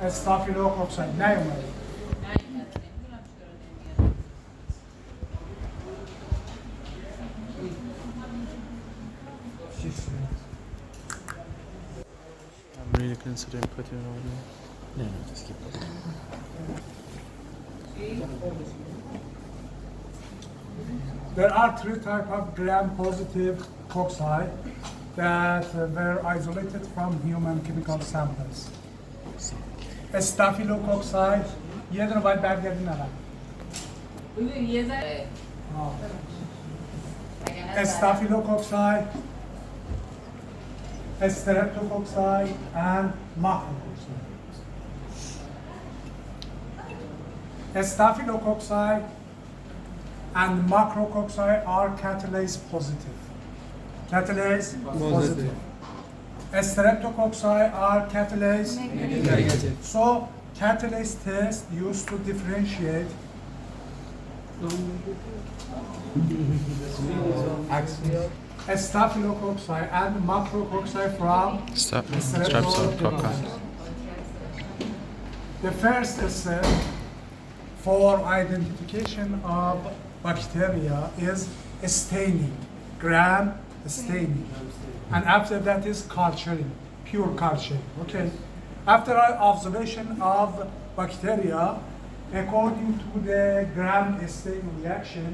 استافیلوکوکس نیومده. I'm really considering putting it on there. No, just keep it. There are three types of gram-positive cocci that were isolated from human chemical samples. استافیلوکوکس یه دونه باید برگردین عقب. استافیلوکوکس، استرپتوکوکس and macrococci. Staphylococcus and macrococci are catalase positive. Catalase positive. Streptococci are catalase negative. So catalase test used to differentiate Staphylococci and macrococci from Streptococci. The first step for identification of bacteria is staining, gram staining. And after that is culturing, pure culturing, okay? After observation of bacteria, according to the gram stain reaction,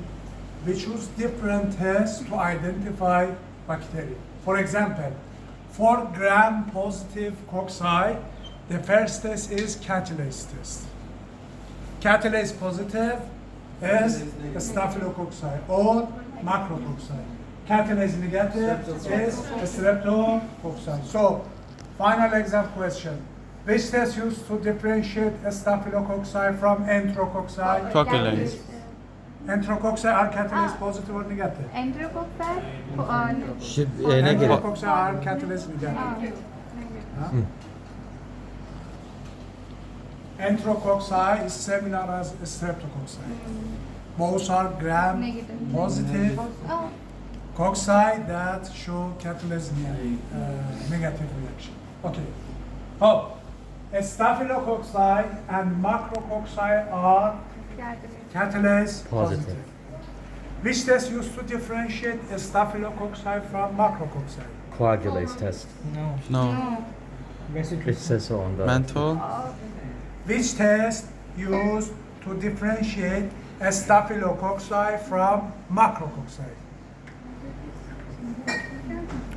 we choose different tests to identify bacteria. For example, for gram-positive cocci, the first test is catalase test. Catalase positive is Staphylococci or macrococci. Catalase negative is Streptococci. So, final exam question. Which test used to differentiate Staphylococci from Enterococci? Catalase. Enterococci are catalase positive or negative? Enterococci Should negative. Enterococci are catalase negative. Enterococci is similar as Streptococci. Both are gram Negative. positive cocci that show catalase negative reaction. Okay. Oh, Staphylococci and macrococci are catalase positive. Which test used to differentiate Staphylococci from macrococci? Coagulase test. No. It says so on the. Mental. Which test used to differentiate Staphylococci from macrococci?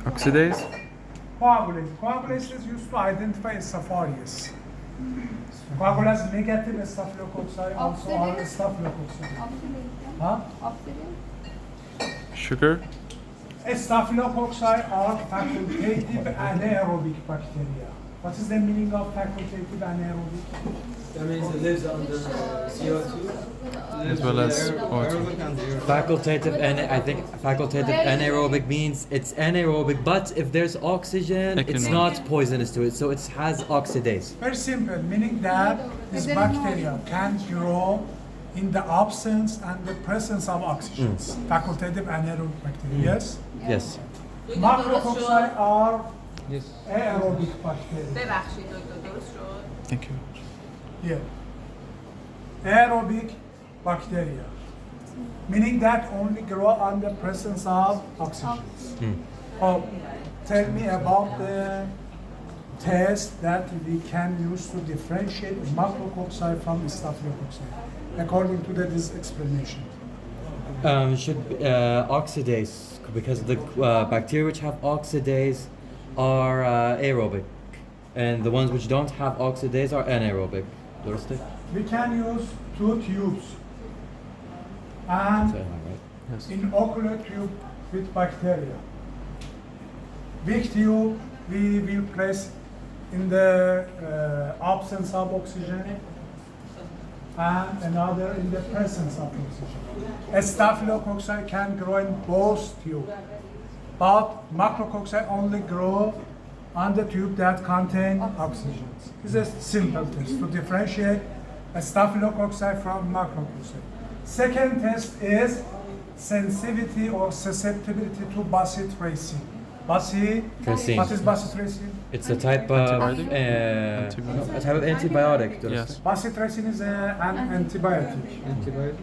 Oxidase. Coagulase. Coagulase is used to identify Staphylococcus. Coagulase negative Staphylococci also are Staphylococci. Huh? Sugar. Staphylococci are facultative anaerobic bacteria. What is the meaning of facultative anaerobic? That means it lives under CO2. As well as water. Facultative anaerobic means it's anaerobic, but if there's oxygen, it's not poisonous to it, so it has oxidase. Very simple, meaning that this bacteria can grow in the absence and the presence of oxygen. Facultative anaerobic bacteria, yes? Yes. Macrococci are aerobic bacteria. Thank you. Yeah. Aerobic bacteria, meaning that only grow under presence of oxygen. Oh, tell me about the test that we can use to differentiate macrococci from Staphylococci, according to this explanation. Should oxidase, because the bacteria which have oxidase are aerobic, and the ones which don't have oxidase are anaerobic. We can use two tubes and Yes. inocular tube with bacteria. Big tube we will place in the absence of oxygen and another in the presence of oxygen. Staphylococci can grow in both tubes, but macrococci only grow on the tube that contain oxygen. This is a simple test to differentiate Staphylococci from macrococci. Second test is sensitivity or susceptibility to bacillus tracing. Bacitracin. What is bacitracin? It's a type of Antibiotic? a type of antibiotic. Yes. Bacitracin is an antibiotic. Antibiotic.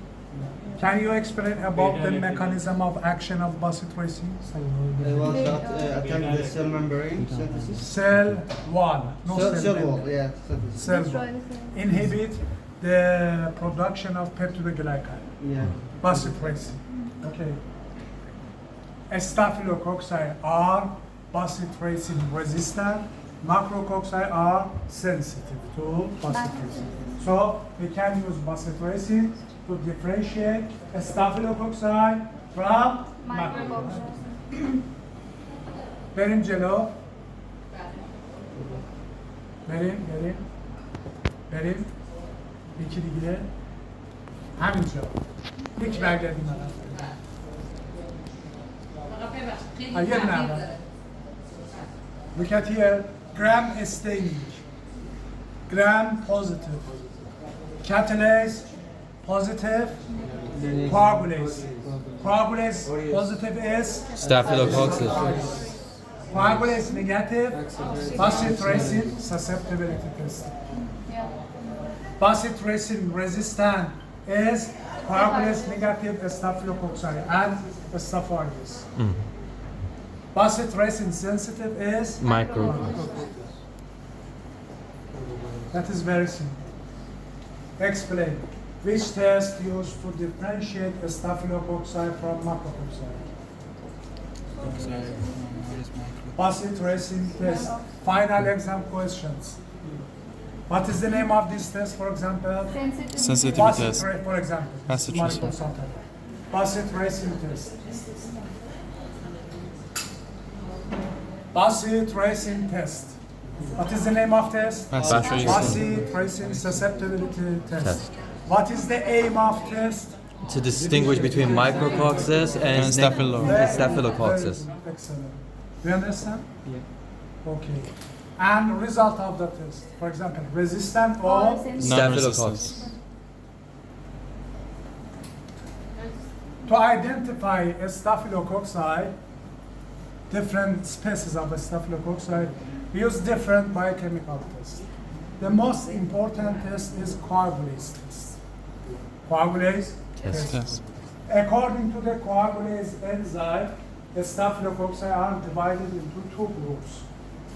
Can you explain about the mechanism of action of bacitracin? Was that attack the cell membrane synthesis? Cell wall, no Cell membrane. wall, yeah, synthesis. Cell wall. Inhibit the production of peptidoglycan. Yeah. Bacitracin. Okay. Staphylococci are bacitracin resistant. Macrococci are sensitive to bacitracin. So we can use bacitracin to differentiate staphylococci from macrococci. Benim Celo. Benim. İki digile. همین جا یک برگردیم Look at here, gram staining, gram positive, catalase positive, coagulase. Coagulase positive is Staphylococcus. coagulase negative, bacitracin susceptibility test. Bacitracin resistant is coagulase negative staphylococci and Staph aureus. Bacitracin sensitive is Micrococcus. That is very simple. Explain. Which test used to differentiate staphylococci from macrococci? Bacitracin test. Final exam questions. What is the name of this test, for example? Sensitivity test. For example. This is my Bacitracin. consultant. Bacitracin test. Bacitracin test. What is the name of test? Bacitracin. Bacitracin susceptibility test. Test. What is the aim of test? To distinguish between micrococcus and And staphylococcus. Excellent. Do you understand? Yeah. Okay. And result of the test. For example, resistant or Staphylococcus. to identify a staphylococci, different species of a staphylococci, we use different biochemical tests. The most important test is coagulase test. Coagulase Test. Yes. According to the coagulase enzyme, the staphylococci are divided into two groups.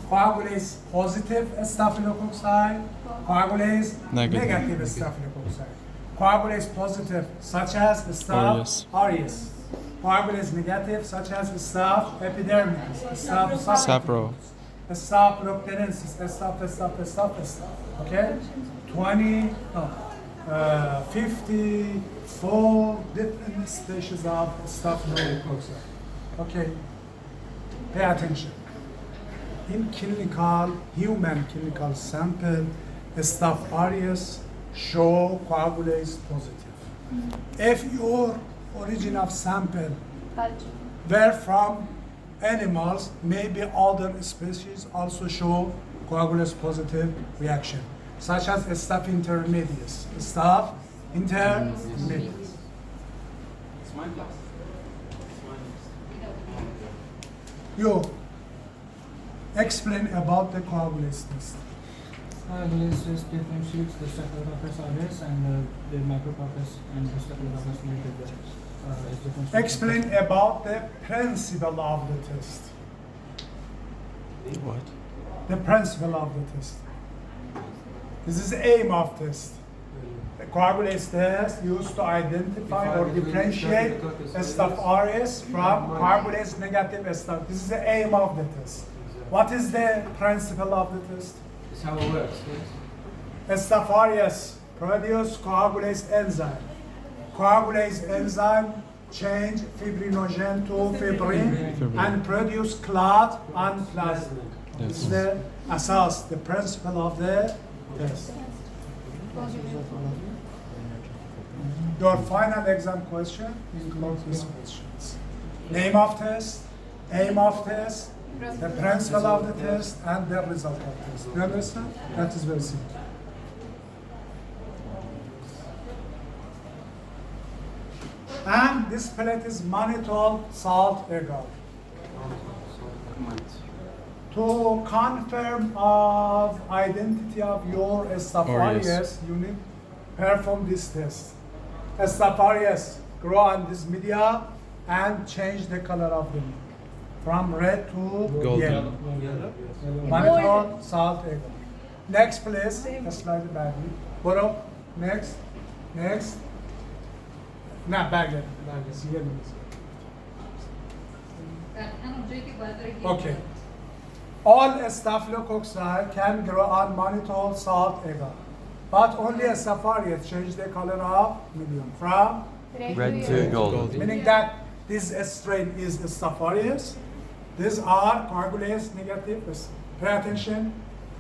Coagulase positive staphylococci, coagulase Negative. negative staphylococci. Coagulase positive, such as Staph aureus. Coagulase negative, such as Staph epidermidis, Staph Sapro. Staph loctenensis, Staph. Okay? 54 different species of staphylococci. Okay? Pay attention. In human clinical sample, Staph aureus show coagulase positive. If your origin of sample were from animals, maybe other species also show coagulase positive reaction, such as Staph intermedius. Staph intermedius. You explain about the coagulase test. Coagulase just differentiates the Staphylococcus aureus and the micrococcus and the Staphylococcus negative. Is differentiated. Explain about the principle of the test. What? The principle of the test. This is the aim of test. The coagulase test used to identify or differentiate Staph aureus from coagulase negative Staph. This is the aim of the test. What is the principle of the test? It's how it works. Yes? Staph aureus produce coagulase enzyme. Coagulase enzyme change fibrinogen to fibrin and produce clot and plasma. This is the asas, the principle of the test. Your final exam question includes these questions. Name of test, aim of test, the principle of the test, and the result of the test. Do you understand? That is very simple. And this pellet is mannitol salt agar. To confirm of identity of your Staphylococcus, you need perform this test. Staphylococcus grow on this media and change the color of them from red to Golden. yellow. Monitor, salt, egg. Next, please. Slide back. Borrow. Next. Next. Nah, back. Okay. All Staphylococci can grow on mannitol, salt, agar. But only Staphylococcus change the color of medium from Red to gold. meaning that this strain is Staphylococcus. These are coagulase negative. Pay attention.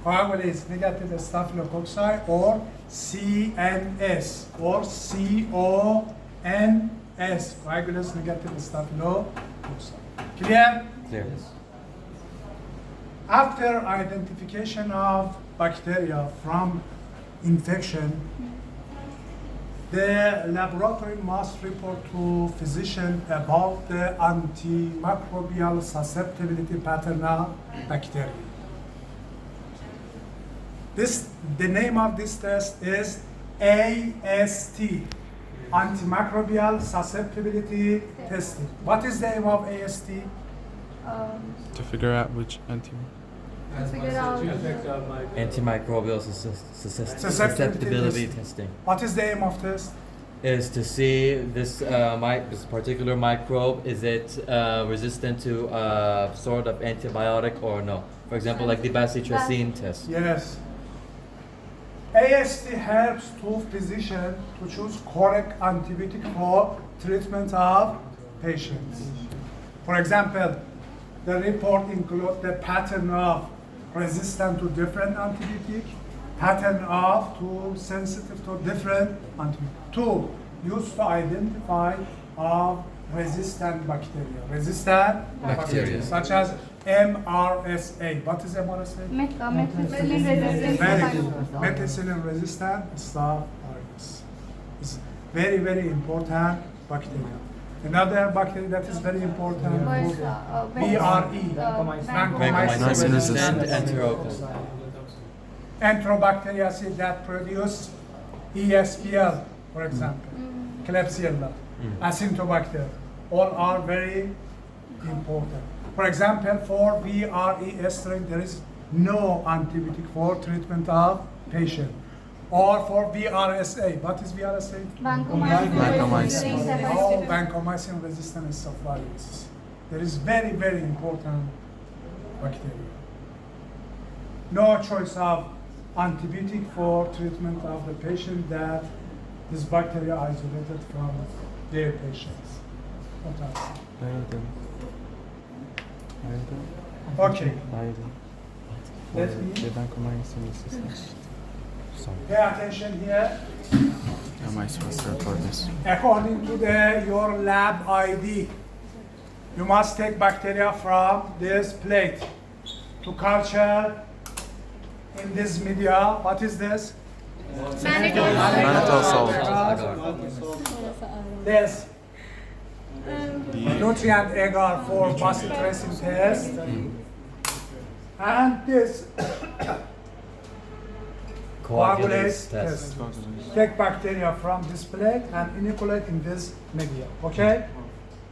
Coagulase negative Staphylococci or CNS or CONS. Coagulase negative Staphylococci. Clear? Clear. After identification of bacteria from infection, the laboratory must report to physician about the antimicrobial susceptibility pattern of bacteria. The name of this test is AST, antimicrobial susceptibility testing. What is the name of AST? To figure out which anti. To figure out Antimicrobial susceptibility testing What is the aim of this? is to see this particular microbe, is it resistant to sort of antibiotic or no? For example, like the bacitracin test. Yes. AST helps to physician to choose correct antibiotic for treatment of patients. For example, the report includes the pattern of resistant to different antibiotic, pattern of too sensitive to different antibiotic. Two, used to identify of resistant bacteria. Resistant Bacteria. such as MRSA. What is MRSA? methicillin resistant Very good. Staphylococcus. Methicillin resistant Staphylococcus. It's very, very important bacteria. Another bacteria that is very important Was, is VRE. Vancomycin resistant enterococcus. Enterobacteriaceae that produce ESBL, for example, Klebsiella, Acinetobacter, all are very important. For example, for VRE strain, there is no antibiotic for treatment of patient. Or for VRSA, what is VRSA? Vancomycin. Oh, vancomycin resistant Staphylococcus. There is very, very important bacteria. No choice of antibiotic for treatment of the patient that this bacteria isolated from their patients. What else? Okay. Let me pay attention here. Am I supposed to record this? According to your lab ID, you must take bacteria from this plate to culture in this media. What is this? Mannitol salt. This nutrient agar for bacitracin test, and this coagulase test. Take bacteria from this plate and inoculate in this media. Okay?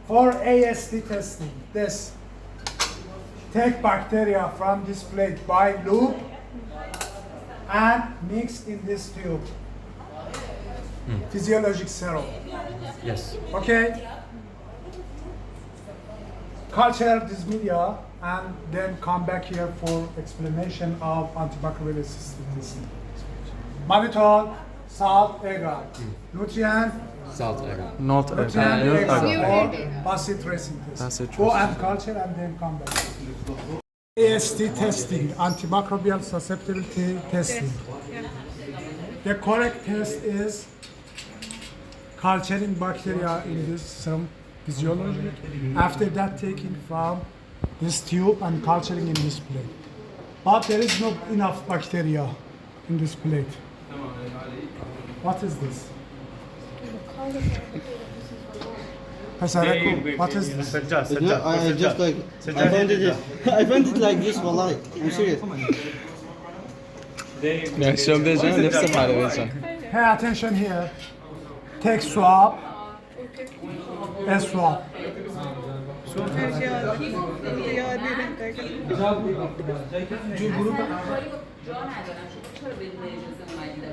For AST testing, this take bacteria from this plate by loop and mix in this tube. Physiologic serum. Yes. Okay? Culture this media and then come back here for explanation of antimicrobial resistance. Mannitol, salt, agar. Nutrient, Salt agar. Not a nutrient, agar. Nutrient Or agar. bacitracin test. Bacitracin. Go and culture and then come back. AST testing, antimicrobial susceptibility testing. The correct test is culturing bacteria in this serum physiology. After that, taking from this tube and culturing in this plate. But there is not enough bacteria in this plate. What is this? Pasaraku, what is this? I just like I found it. I found it like this. Wallahi, I'm serious. نشون بزن نفس حاله بزن. Pay attention here. Take swab. A swab.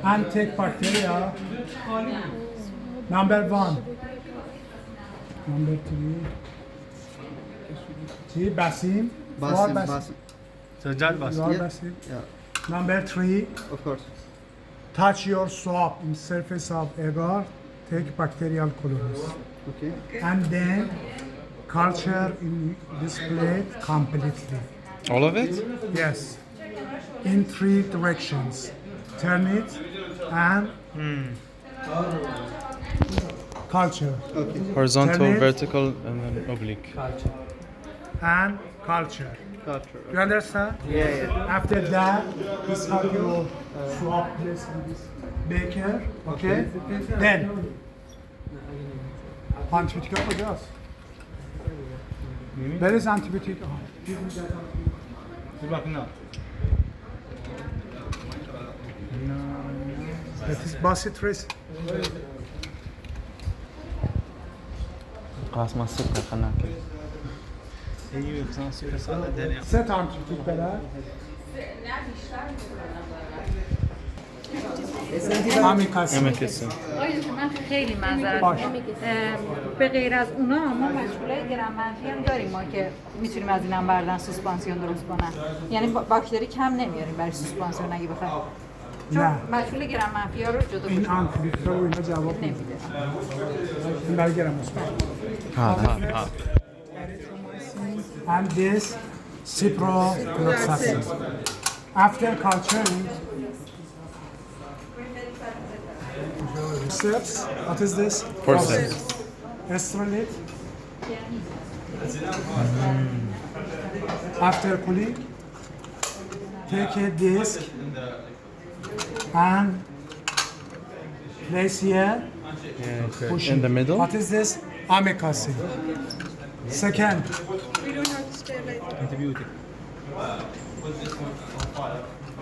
And take bacteria. Number 1. Number 3. See, Basim. Basim, Basim. Basim. You are Yeah. Basim. Yeah, Number 3. of course. Touch your swab in surface of agar. Take bacterial colonies. Okay. And then culture in this plate completely. All of it? Yes. In 3 directions. Turn it and culture. Okay. Horizontal, Turn it. vertical, and then oblique. And culture. Culture. You understand? Yeah. After that, this how you swap this in this beaker. Okay? Then antibiyotik yapacağız. There is antibiotic. That is basit risk. قاسم السكر خلنا ناكل. Set antibiyotikler. Amikasi. امکسن. آقای دکتر من خیلی معذرت باش. میخوام. به غیر از اونا ما مشغول گرم منفی هم داریم ما که میتونیم از اینم بردن سوسپانسیون درست کنن. یعنی باکتری کم نمیاریم برای سوسپانسیون اگه بخوایم. چون نه. مشغول گرم منفی ها رو جدا این کنیم. antibiyotik رو اینا جواب نمیده. نمیده. این برای گرم مثبت. ها. And this ciprofloxacin. After culturing, steps. What is this? Forceps. Estrolate. After cooling, take a disc and place here. Push In it. the middle? What is this? Amikacin. Second.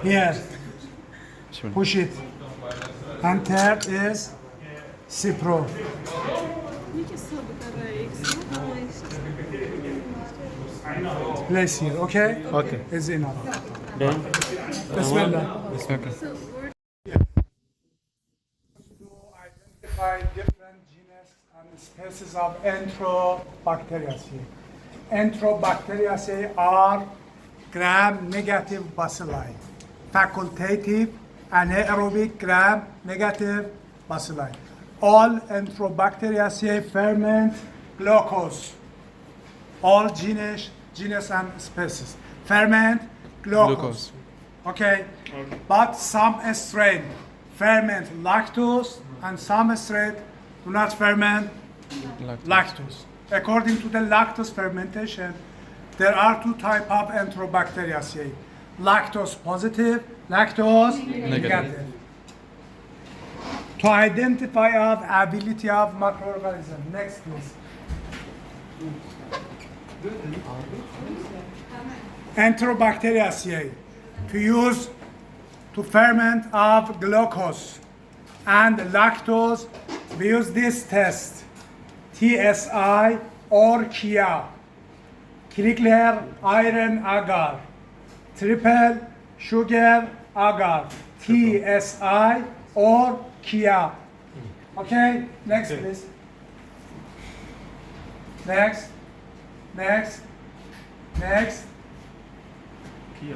Here. شو؟ Push it. And third is Cipro. Place here, okay? Okay. Is enough. Then? Bismillah. Okay. To identify different genus and species of Enterobacteriaceae. Enterobacteriaceae are gram-negative bacilli, facultative anaerobic gram-negative bacilli. All Enterobacteriaceae ferment glucose. All genus and species ferment glucose. Okay? But some strain ferment lactose and some strain do not ferment lactose. According to the lactose fermentation, there are 2 types of Enterobacteriaceae. Lactose positive, lactose negative. To identify of ability of microorganism. Next please. Enterobacteriaceae to use to ferment of glucose and lactose, we use this test, TSI or KIA, Krigler iron agar, triple sugar agar, TSI or KIA. Okay, next please. Next.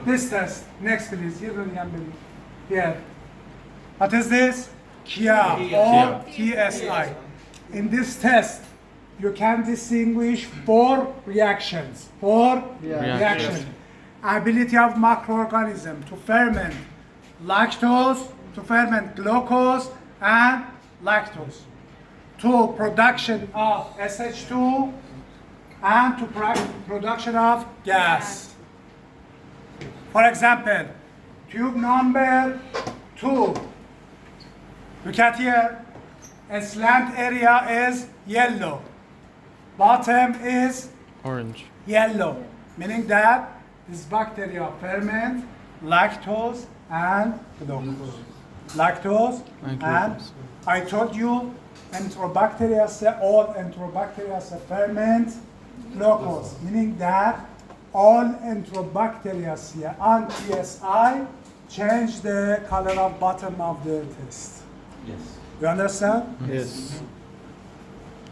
This test. Next, please. You don't remember. Here. What is this? Kia or TSI. In this test, you can distinguish 4 reactions. 4 reactions. Ability of microorganism to ferment lactose, to ferment glucose and lactose. To production of SH2 and to production of gas. For example, tube number 2. Look at here. A slant area is yellow. Bottom is Orange. yellow, meaning that this bacteria ferment lactose and glucose. Lactose And and glucose. I told you all enterobacteria ferment glucose, meaning that all enterobacteria on TSI change the color of bottom of the test. Yes. You understand? Yes.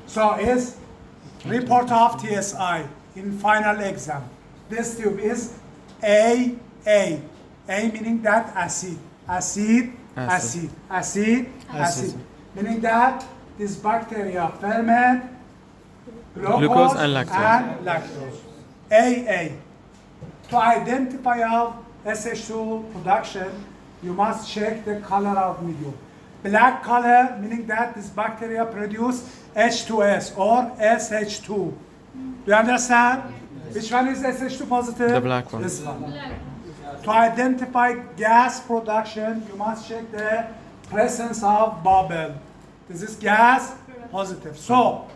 So is report of TSI in final exam. This tube is A. A meaning that acid. Meaning that this bacteria ferment glucose Glucose and lactose. A. To identify of SH2 production, you must check the color of medium. Black color meaning that this bacteria produce H2S or SH2. Do you understand? Which one is SH2 positive? The black one. This one. To identify gas production, you must check the presence of bubble. This is gas positive. So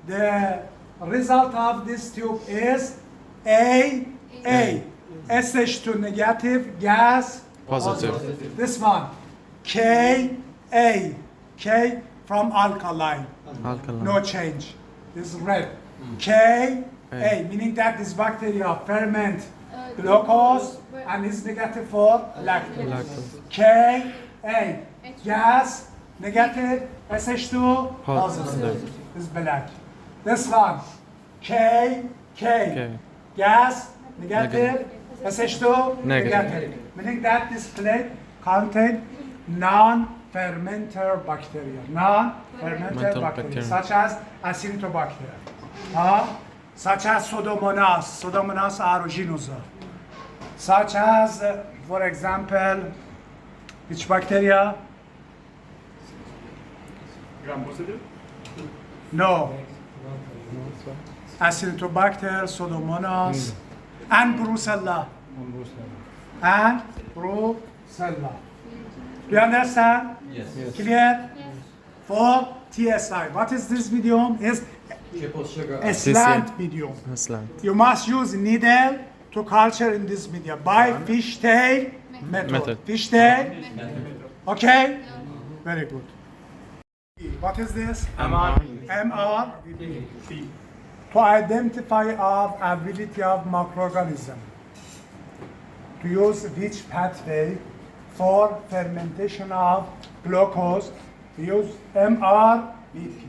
the result of this tube is A. SH2 negative, gas Positive. This one, K from alkaline. Alkaline. No change. This is red. K, meaning that this bacteria ferment glucose and is negative for lactose. Lactose. K, gas, negative, SH2, positive. This is black. This one, K, gas, negative, SH2, Negative. Meaning that this plate contains non-fermenter bacteria. Non-fermenter bacteria, such as Acinetobacter, such as Pseudomonas aeruginosa, such as, for example, which bacteria? Gram-positive? No. Acinetobacter, Pseudomonas, and Brucella. And Brucella. Do you understand? Yes. Clear? For TSI. What is this medium? Is Triple sugar. a slant medium. Slant. You must use needle to culture in this medium by fishtail method. Fishtail. Okay? Very good. What is this? MRVP. To identify of ability of microorganism. To use which pathway for fermentation of glucose, we use MRVP.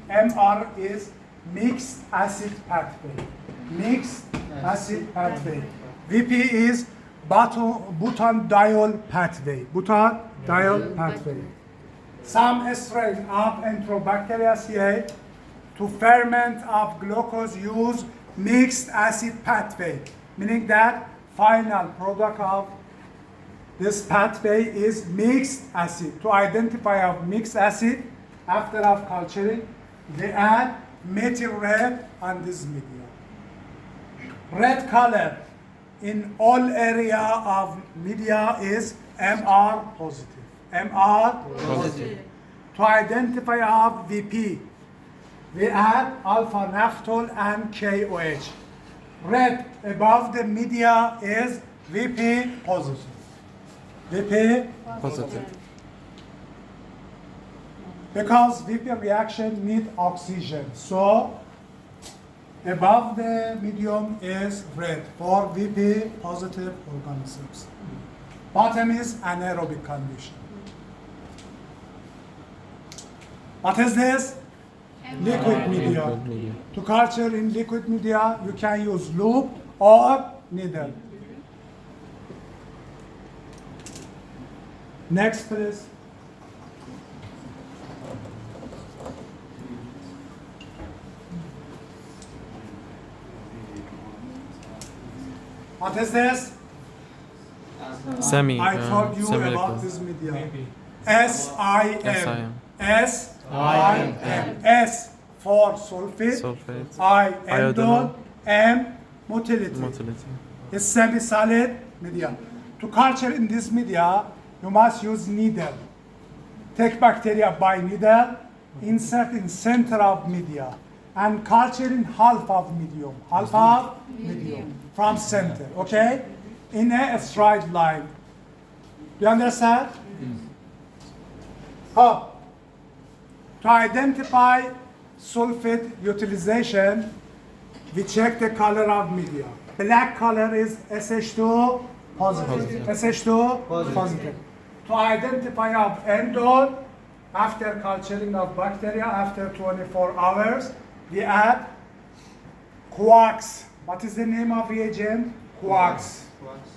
MR is mixed acid pathway. Mixed acid pathway. VP is butanediol pathway. Butanediol pathway. Some strain of Enterobacteriaceae to ferment of glucose use mixed acid pathway, meaning that final product of this pathway is mixed acid. To identify of mixed acid, after of culturing, they add methyl red on this medium. Red color in all area of media is MR positive. MR positive. To identify of VP, we add alpha naphthol and KOH. Red above the media is VP positive. VP Positive. because VP reaction need oxygen. So above the medium is red for VP positive organisms. Bottom is anaerobic condition. What is this? Liquid media. Liquid media. To culture in liquid media, you can use loop or needle. Next, please. What is this? Semi. I told you about semi-liquid. this media. SIM. SIM. SIM. S for sulfate. Sulfate. I Iodinol. endol. M motility. Motility. It's semi-solid media. To culture in this media, you must use needle. Take bacteria by needle, insert in center of media, and culturing half of medium, from center, okay? In a straight line. Do you understand? To identify sulfate utilization, we check the color of media. Black color is SH2 positive. SH2 positive. To identify of endol, after culturing of bacteria, after 24 hours, we add quarks. What is the name of reagent? Quarks.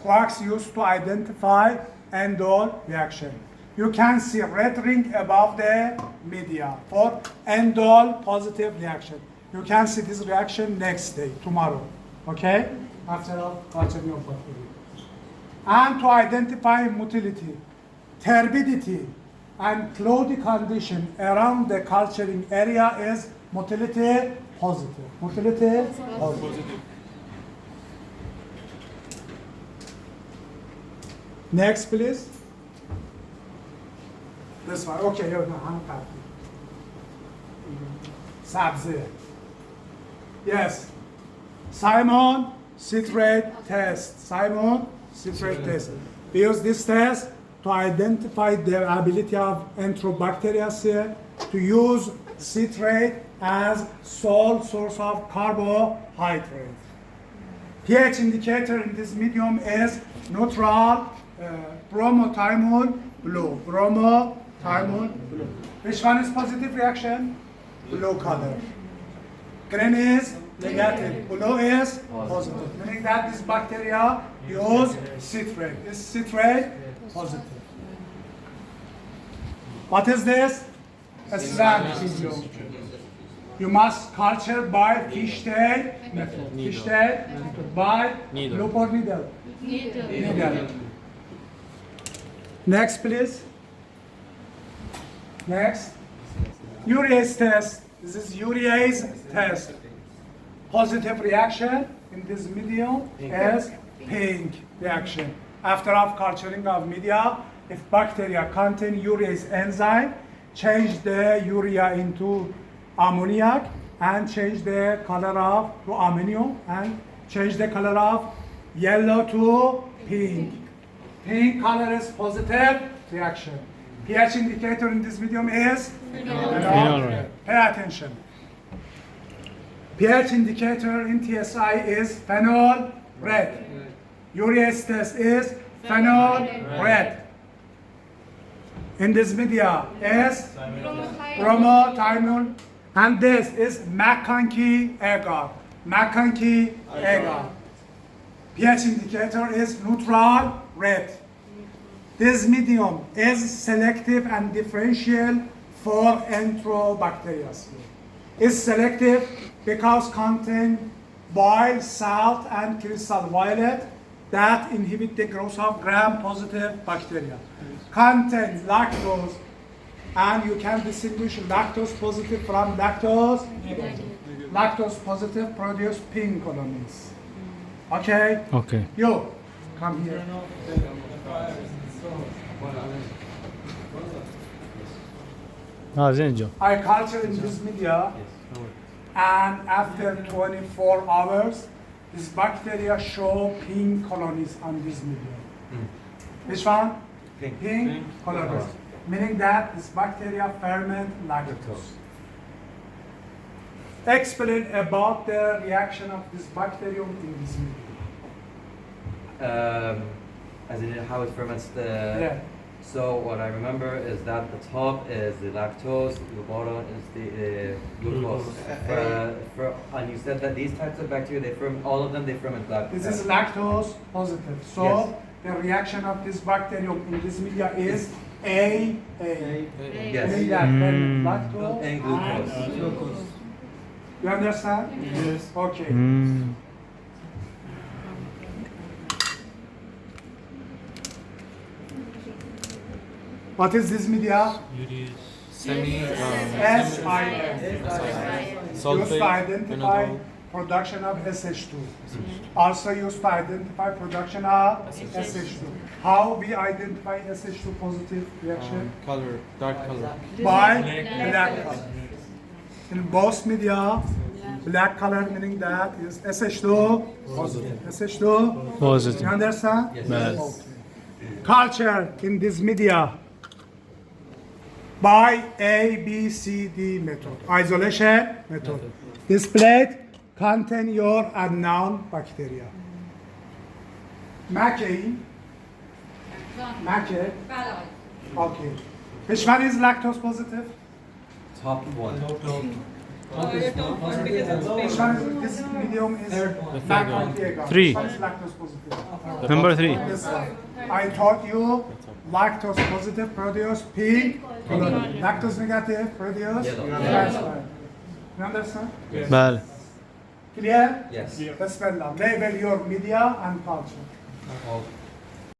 Quarks used to identify endol reaction. You can see red ring above the media for endol positive reaction. You can see this reaction next day, tomorrow, okay? After culturing of bacteria. And to identify motility, turbidity, and cloudy condition around the culturing area is motility positive. Motility positive. Next, please. This one. Okay, here we go. Sabzi. Yes. Simon citrate test. Simon citrate test. We use this test to identify the ability of enterobacteriaceae to use citrate as sole source of carbohydrate. pH indicator in this medium is neutral, bromothymol blue. Bromothymol blue. Which one is positive reaction? Blue color. Green is negative. Blue is positive. Meaning that this bacteria use citrate. Is citrate positive? What is this? A swamp medium. You must culture by fish tail method. Fish tail method by loop or needle? Needle. Next, please. Next. Urease test. This is urease test. Positive reaction in this medium is pink reaction. After culturing of media, if bacteria contain urease enzyme, change the urea into ammoniac and change the color of to ammonium and change the color of yellow to pink. Pink color is positive reaction. pH indicator in this medium is phenol. Pay attention. pH indicator in TSI is phenol red. Urease test is phenol red. In this media is bromothymol, and this is McConkey agar. McConkey agar. pH indicator is neutral red. This medium is selective and differential for enterobacteriaceae. It's selective because contain bile, salt, and crystal violet that inhibit the growth of gram-positive bacteria. Contain lactose, and you can distinguish lactose positive from lactose negative. Lactose positive produce pink colonies. Okay? Okay. You, come here. I culture in this media, and after 24 hours, this bacteria show pink colonies on this media. Which one? Pink colonies. Meaning that this bacteria ferment lactose. Explain about the reaction of this bacterium in this media. As in how it ferments the. Yeah. So what I remember is that the top is the lactose, the bottom is the glucose. And you said that these types of bacteria, they ferment, all of them, they ferment lactose. This is lactose positive. So Yes. the reaction of this bacterium in this media is A. Yes. Meaning that ferment lactose And glucose. glucose. You understand? Yes. Okay. What is this media? Semi. SIN. Used to identify Sulfate. production of SH2. Also used to identify production of SH2. How we identify SH2 positive reaction? Color. Dark color. By black color. In both media, Black color meaning that is SH2 positive. SH2 Positive. You understand? Yes. Culture in this media by ABCD method. Isolation method. This plate contain your unknown bacteria. Macaine. Macaine. Okay. Which one is lactose positive? Top one. Which one is this medium is lactose? Three. Which one is lactose positive? Number 3. This one. I taught you lactose positive produce pink color. Lactose negative produce red color. You understand? بله. Clear? Yes. Let's spell now. Label your media and culture. Oh.